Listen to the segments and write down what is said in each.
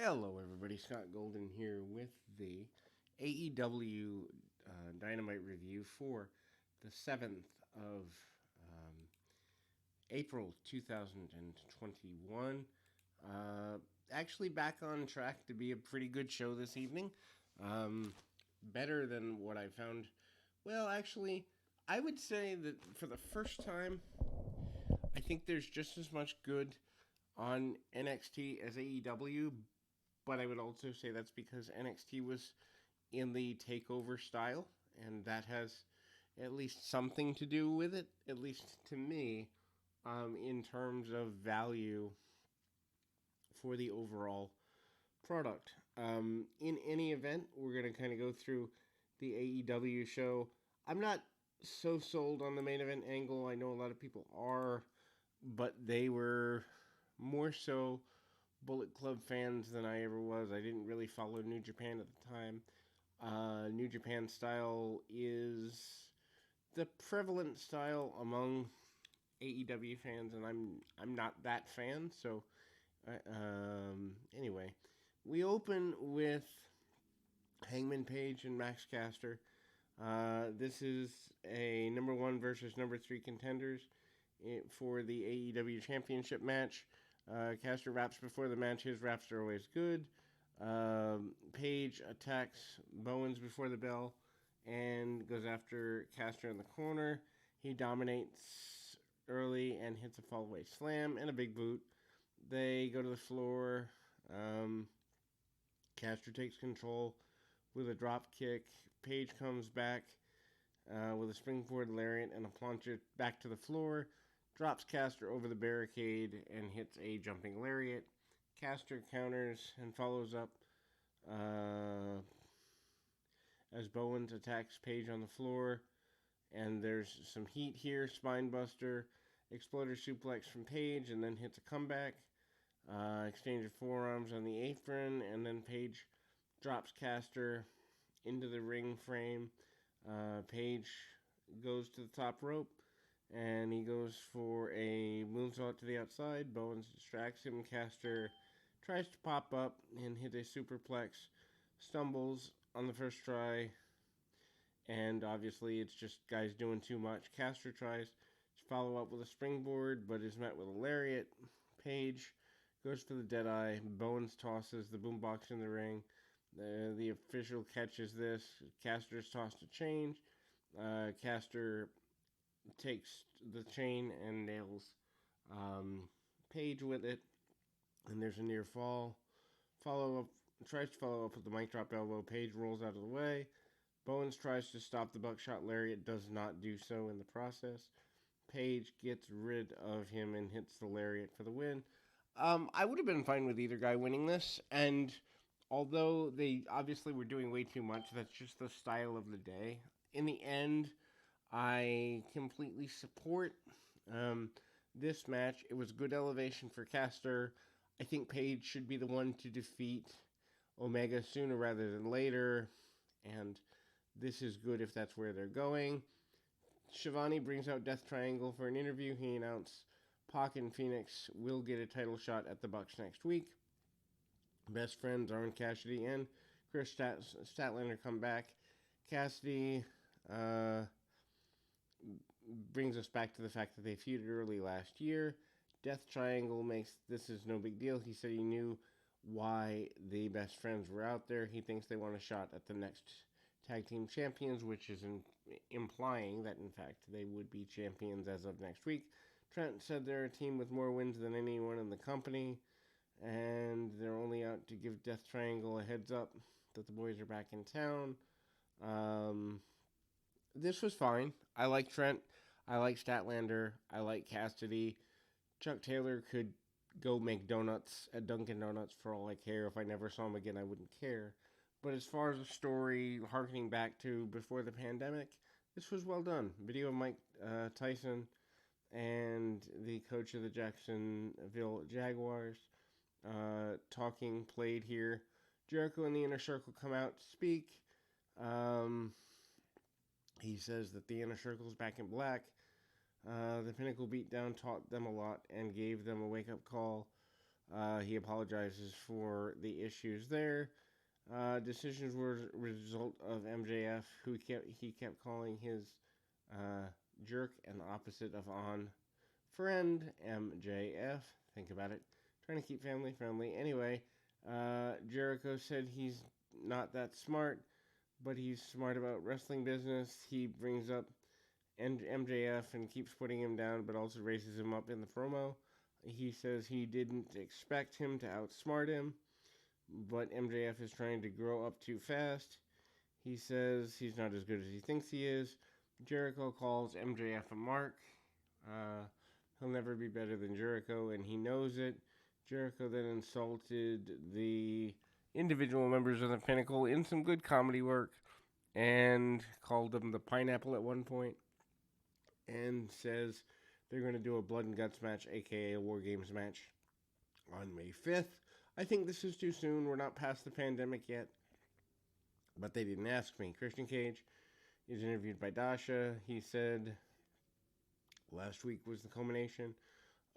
Hello, everybody. Scott Golden here with the AEW Dynamite review for the 7th of um, April 2021. Uh, actually, back on track to be a pretty good show this evening. Um, Better than what I found. Well, actually, I would say that for the first time, I think there's just as much good on NXT as AEW, but I would also say that's because NXT was in the takeover style, and that has at least something to do with it, at least to me, in terms of value for the overall product. In any event, we're going to kind of go through the AEW show. I'm not so sold on the main event angle. I know a lot of people are, but they were more so Bullet Club fans than I ever was. I didn't really follow New Japan at the time. New Japan style is the prevalent style among AEW fans, and I'm not that fan. So, anyway, we open with Hangman Page and Max Caster. This is a number one versus number three contenders for the AEW Championship match. Caster raps before the match. His raps are always good. Page attacks Bowens before the bell and goes after Caster in the corner. He dominates early and hits a fallaway slam and a big boot. They go to the floor. Caster takes control with a drop kick. Page comes back with a springboard lariat and a plancha back to the floor. Drops Caster over the barricade and hits a jumping lariat. Caster counters and follows up as Bowens attacks Page on the floor. And there's some heat here. Spinebuster, exploder suplex from Page, and then hits a comeback. Exchange of forearms on the apron, and then Page drops Caster into the ring frame. Page goes to the top rope, and he goes for a moonsault to the outside. Bowens distracts him. Caster tries to pop up and hit a superplex. Stumbles on the first try, and obviously it's just guys doing too much. Caster tries to follow up with a springboard, but is met with a lariat. Page goes for the Deadeye. Bowens tosses the boombox in the ring. The official catches this. Caster's tossed a change. Caster takes the chain and nails Page with it. And there's a near fall. Follow up. Tries to follow up with the mic drop elbow. Page rolls out of the way. Bowens tries to stop the buckshot lariat. Does not do so in the process. Page gets rid of him and hits the lariat for the win. I would have been fine with either guy winning this, and although they obviously were doing way too much, that's just the style of the day. In the end, I completely support um, this match. It was good elevation for Caster. I think Page should be the one to defeat Omega sooner rather than later, and this is good if that's where they're going. Shivani brings out Death Triangle for an interview. He announced Pac and Phoenix will get a title shot at the Bucks next week. Best friends Orange Cassidy and Chris Statlander come back. Cassidy brings us back to the fact that they feuded early last year. Death Triangle makes this is no big deal. He said he knew why the best friends were out there. He thinks they want a shot at the next tag team champions, which is implying that, in fact, they would be champions as of next week. Trent said they're a team with more wins than anyone in the company, and they're only out to give Death Triangle a heads up that the boys are back in town. This was fine. I like Trent. I like Statlander. I like Cassidy. Chuck Taylor could go make donuts at Dunkin' Donuts for all I care. If I never saw him again, I wouldn't care. But as far as the story, harkening back to before the pandemic, this was well done. Video of Mike Tyson and the coach of the Jacksonville Jaguars talking played here. Jericho and the Inner Circle come out to speak. He says that the Inner Circle is back in black. The Pinnacle beatdown taught them a lot and gave them a wake-up call. He apologizes for the issues there. Decisions were a result of MJF, who he kept calling his jerk and the opposite of on friend MJF. Think about it. Trying to keep family friendly. Anyway, Jericho said he's not that smart, but he's smart about wrestling business. He brings up MJF and keeps putting him down, but also raises him up in the promo. He says he didn't expect him to outsmart him, but MJF is trying to grow up too fast. He says he's not as good as he thinks he is. Jericho calls MJF a mark. Uh, he'll never be better than Jericho, and he knows it. Jericho then insulted the individual members of the Pinnacle in some good comedy work and called them the Pineapple at one point and says they're going to do a blood and guts match, aka a War Games match, on May 5th. I think this is too soon. We're not past the pandemic yet. But they didn't ask me. Christian Cage is interviewed by Dasha. He said last week was the culmination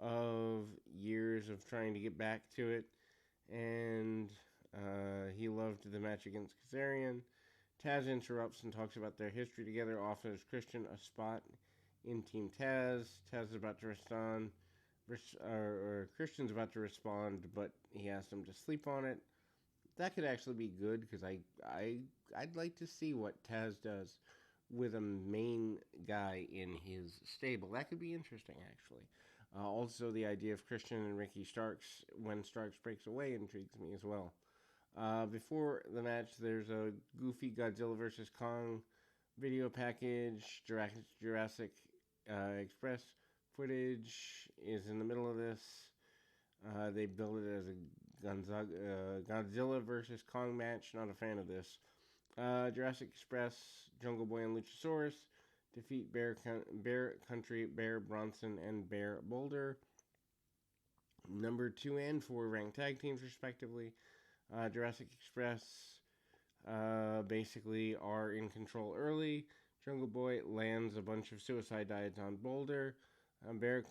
of years of trying to get back to it. And he loved the match against Kazarian. Taz interrupts and talks about their history together, offers Christian a spot in Team Taz. Taz is about to respond, or Christian's about to respond, but he asked him to sleep on it. That could actually be good because I'd like to see what Taz does with a main guy in his stable. That could be interesting, actually. Also, the idea of Christian and Ricky Starks when Starks breaks away intrigues me as well. Before the match, there's a goofy Godzilla vs. Kong video package. Jurassic Express footage is in the middle of this. They build it as a Godzilla vs. Kong match. Not a fan of this. Jurassic Express, Jungle Boy, and Luchasaurus defeat Bear Country, Bear Bronson, and Bear Boulder. Number 2 and 4 ranked tag teams, respectively. Jurassic Express basically are in control early. Jungle Boy lands a bunch of suicide dives on Boulder. Bear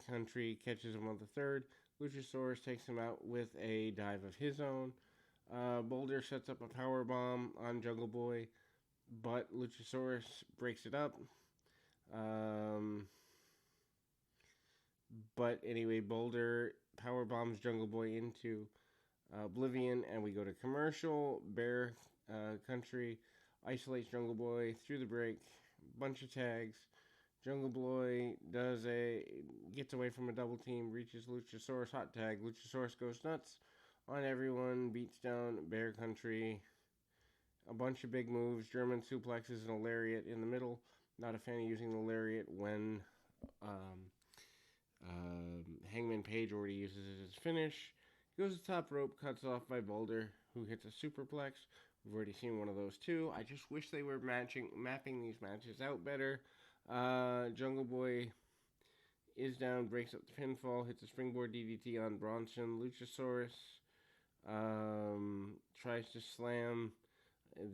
Country catches him on the third. Luchasaurus takes him out with a dive of his own. Boulder sets up a power bomb on Jungle Boy, but Luchasaurus breaks it up. But anyway, Boulder power bombs Jungle Boy into oblivion, and we go to commercial. Bear Country isolates Jungle Boy through the break. Bunch of tags. Jungle Boy gets away from a double team, reaches Luchasaurus hot tag. Luchasaurus goes nuts on everyone, beats down Bear Country. A bunch of big moves, German suplexes and a lariat in the middle. Not a fan of using the lariat when Hangman Page already uses it as finish. Goes to top rope, cuts off by Boulder, who hits a superplex. We've already seen one of those too. I just wish they were mapping these matches out better. Jungle Boy is down, breaks up the pinfall, hits a springboard DDT on Bronson. Luchasaurus tries to slam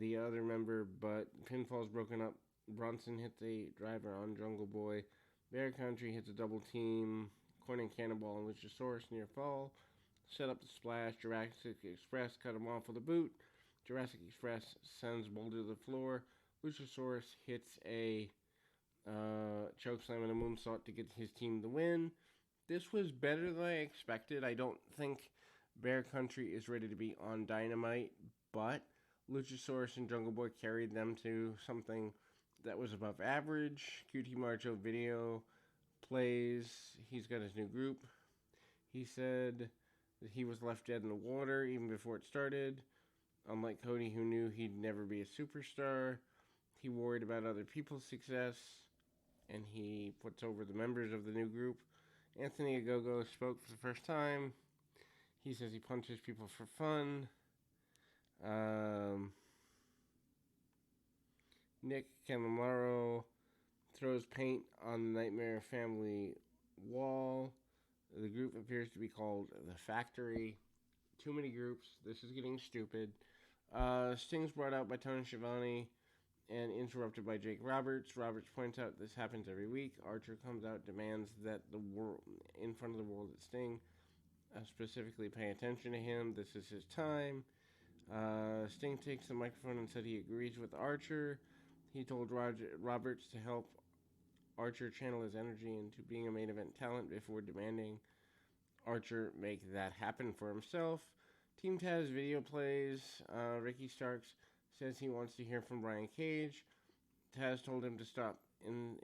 the other member, but pinfall's broken up. Bronson hits a driver on Jungle Boy. Bear Country hits a double team. Corning Cannonball and Luchasaurus near fall. Set up the splash. Jurassic Express cut him off with a boot. Jurassic Express sends Boulder to the floor. Luchasaurus hits a chokeslam and a moonsault to get his team the win. This was better than I expected. I don't think Bear Country is ready to be on Dynamite, but Luchasaurus and Jungle Boy carried them to something that was above average. QT Marshall video plays. He's got his new group. He said that he was left dead in the water even before it started. Unlike Cody, who knew he'd never be a superstar, he worried about other people's success, and he puts over the members of the new group. Anthony Ogogo spoke for the first time. He says he punches people for fun. Nick Camamaro throws paint on the Nightmare Family wall. The group appears to be called The Factory. Too many groups. This is getting stupid. Sting's brought out by Tony Schiavone. and interrupted by Jake Roberts. Roberts points out this happens every week. Archer comes out, demands that the world, in front of the world at Sting, specifically pay attention to him. This is his time. Sting takes the microphone and said he agrees with Archer. He told Roberts to help Archer channel his energy into being a main event talent before demanding Archer make that happen for himself. Team Taz video plays. Ricky Starks says he wants to hear from Brian Cage. Taz told him to stop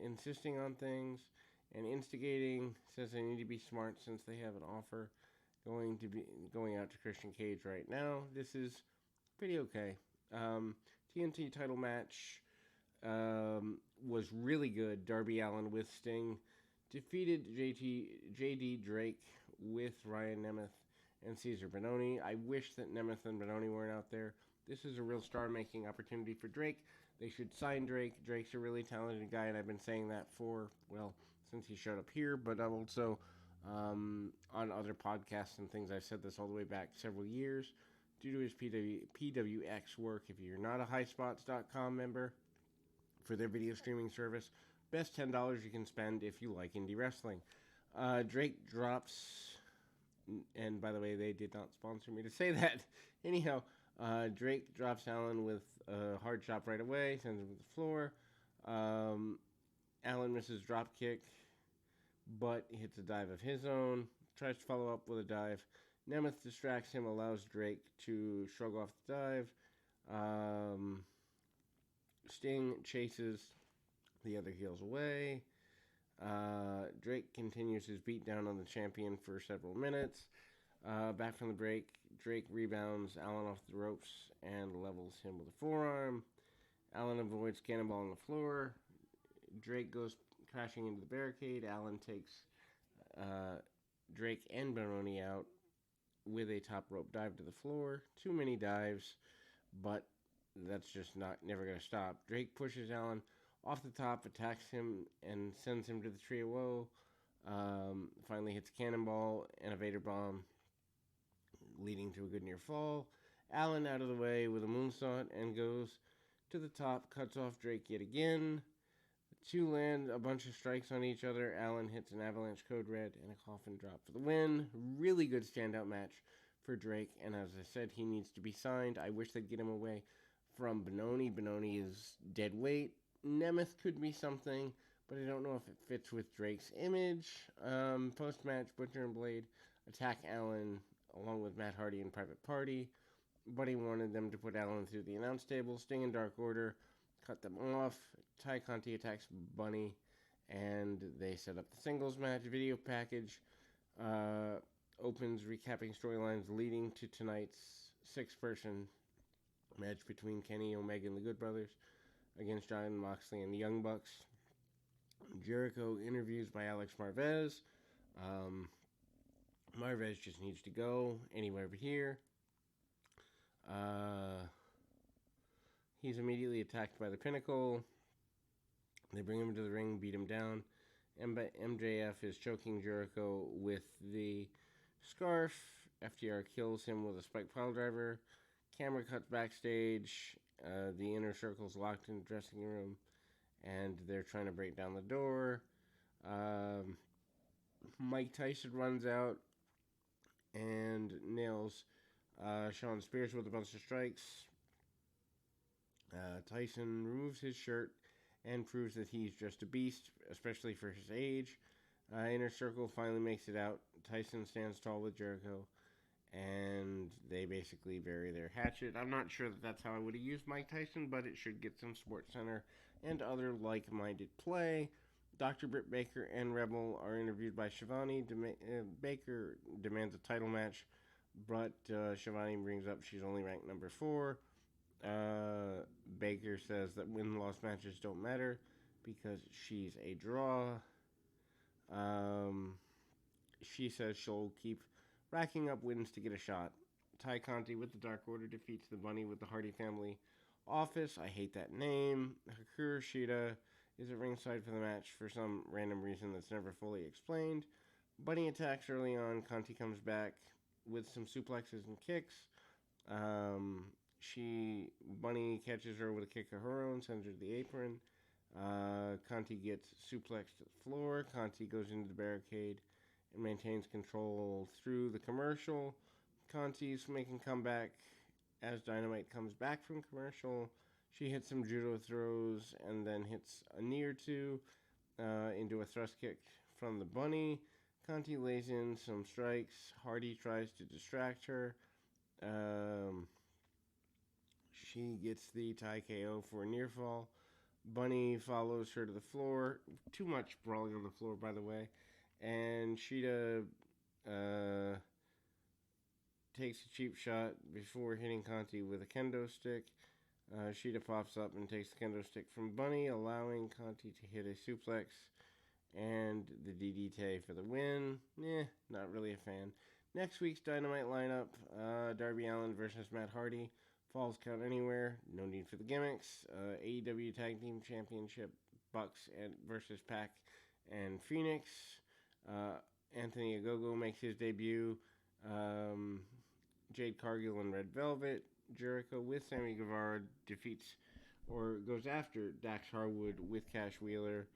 insisting on things and instigating. Says they need to be smart since they have an offer going out to Christian Cage right now. This is pretty okay. TNT title match was really good. Darby Allin with Sting defeated JD Drake with Ryan Nemeth and Cesar Bononi. I wish that Nemeth and Bononi weren't out there. This is a real star-making opportunity for Drake. They should sign Drake. Drake's a really talented guy, and I've been saying that since he showed up here, but I'm also on other podcasts and things. I've said this all the way back several years. Due to his PWX work, if you're not a highspots.com member for their video streaming service, best $10 you can spend if you like indie wrestling. Drake drops, and by the way, they did not sponsor me to say that. Anyhow, Drake drops Allin with a hard chop right away, sends him to the floor. Allin misses drop kick, but hits a dive of his own. Tries to follow up with a dive. Nemeth distracts him, allows Drake to shrug off the dive. Sting chases the other heels away. Drake continues his beatdown on the champion for several minutes. Back from the break, Drake rebounds Allin off the ropes and levels him with a forearm. Allin avoids cannonball on the floor. Drake goes crashing into the barricade. Allin takes Drake and Bononi out with a top rope dive to the floor. Too many dives, but that's just never going to stop. Drake pushes Allin off the top, attacks him, and sends him to the Tree of Woe. Finally hits Cannonball and a Vader Bomb, leading to a good near fall. Allin out of the way with a moonsault and goes to the top, cuts off Drake yet again. The two land a bunch of strikes on each other. Allin hits an Avalanche Code Red and a Coffin Drop for the win. Really good standout match for Drake, and as I said, he needs to be signed. I wish they'd get him away from Bononi. Bononi is dead weight. Nemeth could be something, but I don't know if it fits with Drake's image. Post-match, Butcher and Blade attack Allin along with Matt Hardy and Private Party. Buddy wanted them to put Allin through the announce table. Sting and Dark Order cut them off. Ty Conti attacks Bunny, and they set up the singles match. Video package opens recapping storylines leading to tonight's six-person match between Kenny Omega and the Good Brothers against Jon Moxley and the Young Bucks. Jericho interviews by Alex Marvez. Marvez just needs to go anywhere but here. He's immediately attacked by the Pinnacle. They bring him to the ring, beat him down. MJF is choking Jericho with the scarf. FTR kills him with a spike pile driver. Camera cuts backstage. The inner circle's locked in the dressing room, and they're trying to break down the door. Mike Tyson runs out and nails Sean Spears with a bunch of strikes. Tyson removes his shirt and proves that he's just a beast, especially for his age. Inner Circle finally makes it out. Tyson stands tall with Jericho, and they basically bury their hatchet. I'm not sure that that's how I would have used Mike Tyson, but it should get some SportsCenter and other like-minded play. Dr. Britt Baker and Rebel are interviewed by Shivani. Baker demands a title match, but Shivani brings up she's only ranked number 4. Baker says that win-loss matches don't matter because she's a draw. She says she'll keep racking up wins to get a shot. Ty Conti with the Dark Order defeats the Bunny with the Hardy Family Office. I hate that name. Hikaru Shida is at ringside for the match for some random reason that's never fully explained. Bunny attacks early on. Conti comes back with some suplexes and kicks. Bunny catches her with a kick of her own, sends her to the apron. Conti gets suplexed to the floor. Conti goes into the barricade and maintains control through the commercial. Conti's making comeback as Dynamite comes back from commercial. She hits some judo throws and then hits a knee or two into a thrust kick from the Bunny. Conti lays in some strikes. Hardy tries to distract her. She gets the tie KO for a near fall. Bunny follows her to the floor. Too much brawling on the floor, by the way. And Shida takes a cheap shot before hitting Conti with a kendo stick. Shida pops up and takes the kendo stick from Bunny, allowing Conti to hit a suplex and the DDT for the win. Not really a fan. Next week's Dynamite lineup, Darby Allin versus Matt Hardy. Falls count anywhere. No need for the gimmicks. AEW Tag Team Championship, Bucks versus Pac and Phoenix. Anthony Ogogo makes his debut. Jade Cargill and Red Velvet. Jericho with Sammy Guevara defeats or goes after Dax Harwood with Cash Wheeler,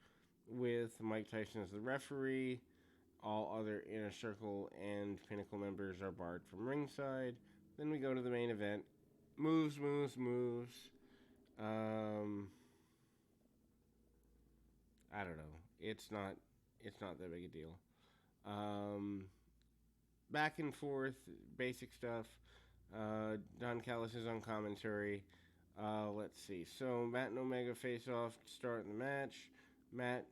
with Mike Tyson as the referee. All other Inner Circle and Pinnacle members are barred from ringside. Then we go to the main event. Moves. I don't know. It's not that big a deal. Back and forth, basic stuff. Don Callis is on commentary. Let's see. So Matt and Omega face off to start the match. Matt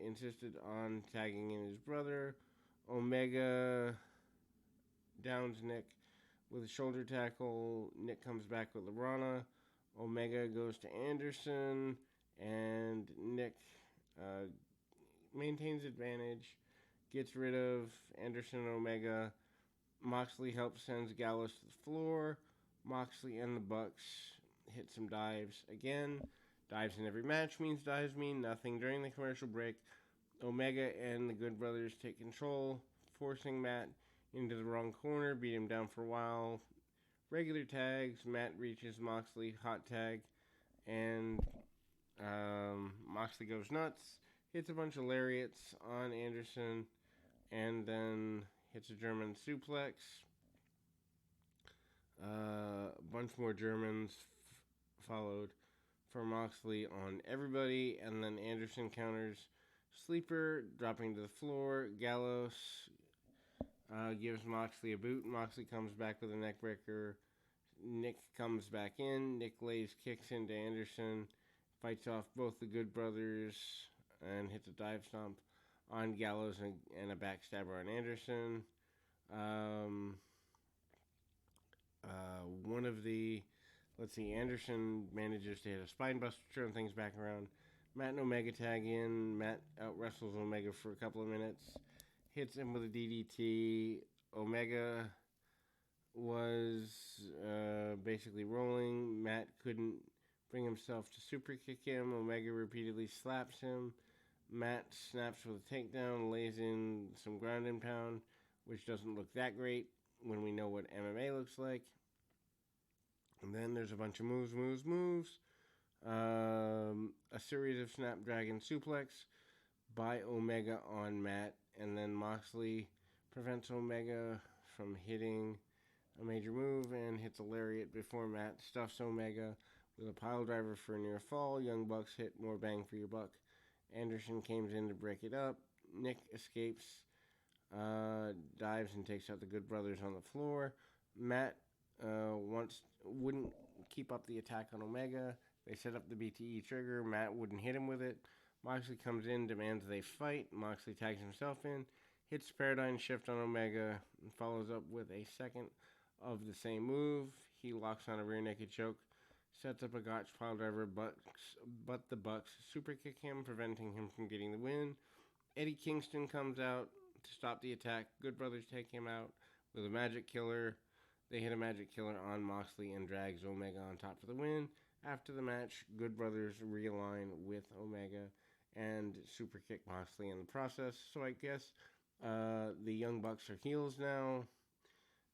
insisted on tagging in his brother. Omega downs Nick with a shoulder tackle. Nick comes back with Lorana. Omega goes to Anderson, and Nick maintains advantage, gets rid of Anderson and Omega. Moxley helps sends Gallows to the floor. Moxley and the Bucks hit some dives again. Dives in every match means dives mean nothing. During the commercial break, Omega and the Good Brothers take control, forcing Matt into the wrong corner, beat him down for a while. Regular tags, Matt reaches Moxley, hot tag, and Moxley goes nuts, hits a bunch of lariats on Anderson, and then hits a German suplex. A bunch more Germans followed for Moxley on everybody, and then Anderson counters Sleeper, dropping to the floor. Gallows gives Moxley a boot. Moxley comes back with a neckbreaker. Nick comes back in. Nick lays kicks into Anderson, fights off both the Good Brothers, and hits a dive stomp on Gallows and a backstabber on Anderson. Anderson manages to hit a spine buster, turn things back around. Matt and Omega tag in. Matt out-wrestles Omega for a couple of minutes. Hits him with a DDT. Omega was basically rolling. Matt couldn't bring himself to super kick him. Omega repeatedly slaps him. Matt snaps with a takedown, lays in some ground and pound, which doesn't look that great when we know what MMA looks like. And then there's a bunch of moves. A series of Snapdragon suplex by Omega on Matt, and then Moxley prevents Omega from hitting a major move and hits a lariat before Matt stuffs Omega with a pile driver for a near fall. Young Bucks hit more bang for your buck. Anderson comes in to break it up. Nick escapes, dives and takes out the Good Brothers on the floor. Matt wouldn't keep up the attack on Omega. They set up the BTE trigger. Matt wouldn't hit him with it. Moxley comes in, demands they fight. Moxley tags himself in, hits Paradigm Shift on Omega, and follows up with a second of the same move. He locks on a rear naked choke, sets up a Gotch pile driver, but the Bucks super kick him, preventing him from getting the win. Eddie Kingston comes out to stop the attack. Good Brothers take him out with a Magic Killer. They hit a Magic Killer on Moxley and drags Omega on top for the win. After the match, Good Brothers realign with Omega and super kick Moxley in the process. So I guess the Young Bucks are heels now.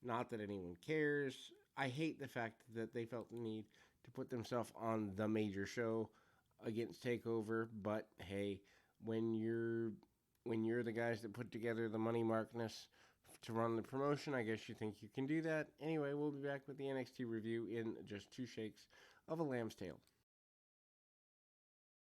Not that anyone cares. I hate the fact that they felt the need to put themselves on the major show against Takeover, but hey, when you're the guys that put together the Money Markness to run the promotion, I guess you think you can do that. Anyway, we'll be back with the NXT review in just 2 shakes of a lamb's tail.